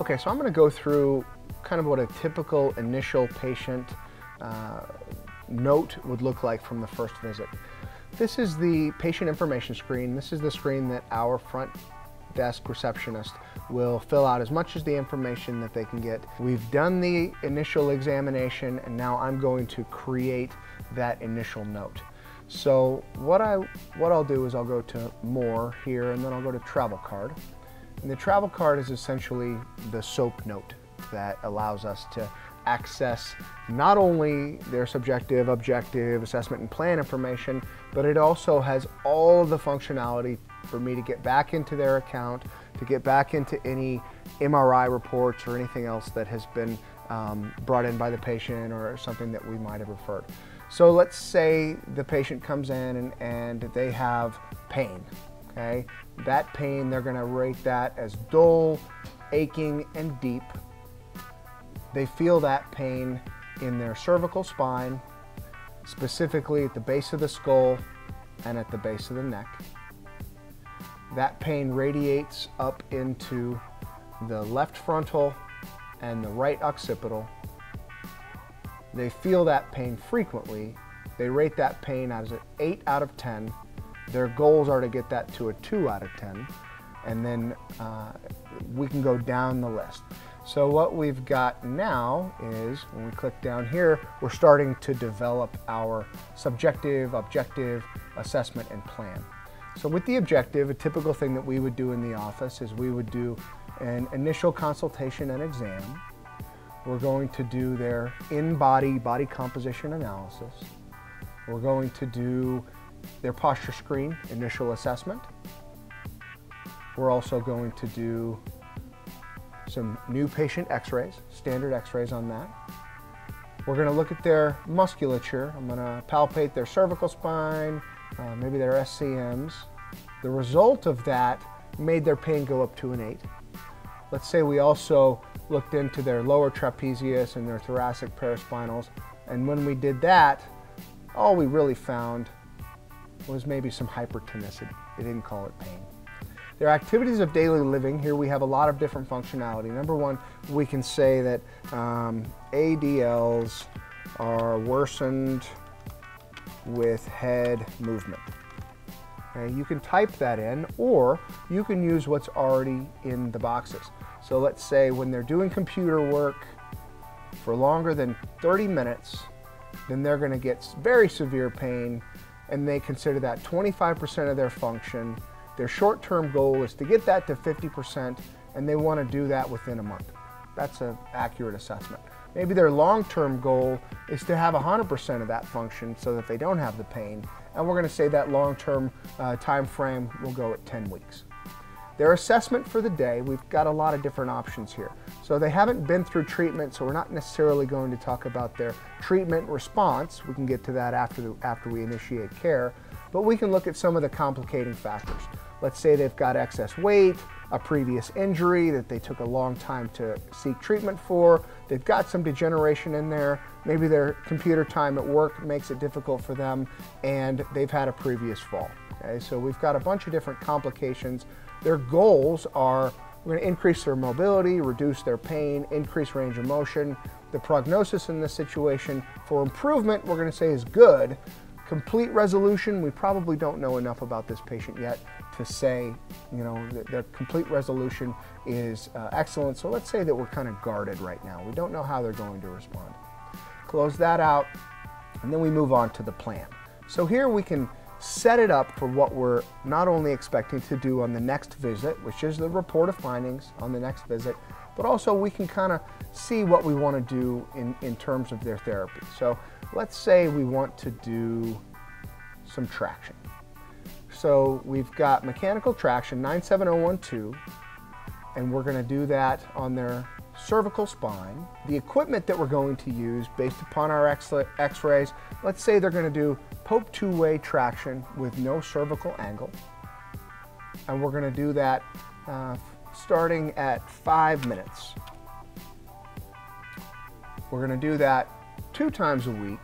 Okay, so I'm going to go through kind of what a typical initial patient note would look like from the first visit. This is the patient information screen. This is the screen that our front desk receptionist will fill out as much as the information that they can get. We've done the initial examination, and now I'm going to create that initial note. So what I'll do is I'll go to More here, and then I'll go to Travel Card. And the travel card is essentially the SOAP note that allows us to access not only their subjective, objective, assessment, and plan information, but it also has all of the functionality for me to get back into their account, to get back into any MRI reports or anything else that has been brought in by the patient or something that we might have referred. So let's say the patient comes in and they have pain. Okay, that pain, they're going to rate that as dull, aching, and deep. They feel that pain in their cervical spine, specifically at the base of the skull and at the base of the neck. That pain radiates up into the left frontal and the right occipital. They feel that pain frequently. They rate that pain as an 8 out of 10. Their goals are to get that to a 2 out of 10, and then we can go down the list. So what we've got now is, when we click down here, we're starting to develop our subjective, objective assessment and plan. So with the objective, a typical thing that we would do in the office is we would do an initial consultation and exam. We're going to do their in-body body composition analysis. We're going to do their posture screen initial assessment. We're also going to do some new patient x-rays, standard x-rays on that. We're going to look at their musculature. I'm going to palpate their cervical spine, maybe their SCMs. The result of that made their pain go up to an 8. Let's say we also looked into their lower trapezius and their thoracic paraspinals, and when we did that, all we really found was maybe some hypertonicity. They didn't call it pain. Their activities of daily living, here we have a lot of different functionality. Number one, we can say that ADLs are worsened with head movement. Okay, you can type that in, or you can use what's already in the boxes. So let's say when they're doing computer work for longer than 30 minutes, then they're going to get very severe pain, and they consider that 25% of their function. Their short-term goal is to get that to 50%, and they want to do that within a month. That's an accurate assessment. Maybe their long-term goal is to have 100% of that function so that they don't have the pain, and we're going to say that long-term time frame will go at 10 weeks. Their assessment for the day, we've got a lot of different options here. So they haven't been through treatment, so we're not necessarily going to talk about their treatment response. We can get to that after we initiate care, but we can look at some of the complicating factors. Let's say they've got excess weight, a previous injury that they took a long time to seek treatment for, they've got some degeneration in there, maybe their computer time at work makes it difficult for them, and they've had a previous fall. Okay, so we've got a bunch of different complications. Their goals are, we're going to increase their mobility, reduce their pain, increase range of motion. The prognosis in this situation for improvement, we're going to say, is good. Complete resolution, we probably don't know enough about this patient yet to say, you know, that their complete resolution is excellent. So let's say that we're kind of guarded right now. We don't know how they're going to respond. Close that out, and then we move on to the plan. So here we can set it up for what we're not only expecting to do on the next visit, which is the report of findings on the next visit, but also we can kind of see what we want to do in terms of their therapy. So let's say we want to do some traction. So we've got mechanical traction 97012, and we're going to do that on their cervical spine. The equipment that we're going to use based upon our x-rays, let's say they're going to do Pope two-way traction with no cervical angle. And we're going to do that starting at 5 minutes. We're going to do that 2 times a week.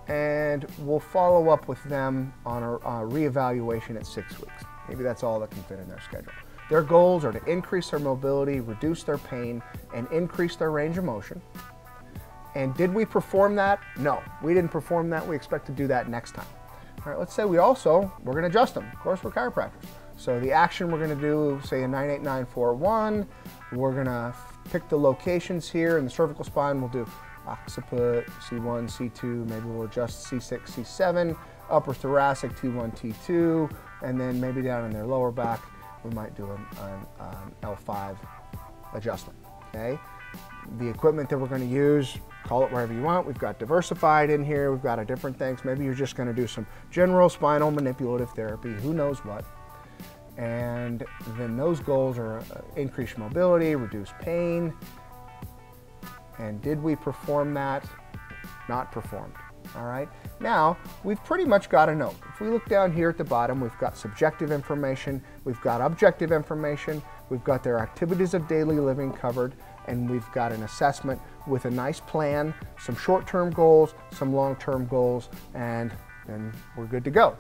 And and we'll follow up with them on a reevaluation at 6 weeks. Maybe that's all that can fit in their schedule. Their goals are to increase their mobility, reduce their pain, and increase their range of motion. And did we perform that? No, we didn't perform that. We expect to do that next time. All right, let's say we're going to adjust them. Of course, we're chiropractors. So the action we're going to do, say a 98941, we're going to pick the locations here in the cervical spine. We'll do occiput, C1, C2, maybe we'll adjust C6, C7, upper thoracic, T1, T2, and then maybe down in their lower back, we might do an L5 adjustment, okay? The equipment that we're going to use, call it whatever you want. We've got diversified in here. We've got different things. Maybe you're just going to do some general spinal manipulative therapy, who knows what. And then those goals are increase mobility, reduce pain. And did we perform that? Not performed. All right. Now, we've pretty much got a note. If we look down here at the bottom, we've got subjective information, we've got objective information, we've got their activities of daily living covered, and we've got an assessment with a nice plan, some short-term goals, some long-term goals, and then we're good to go.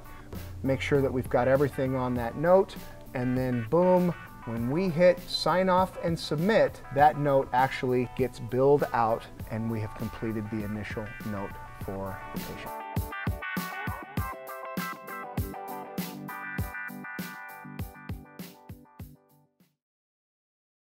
Make sure that we've got everything on that note, and then boom, when we hit sign off and submit, that note actually gets billed out and we have completed the initial note for the patient.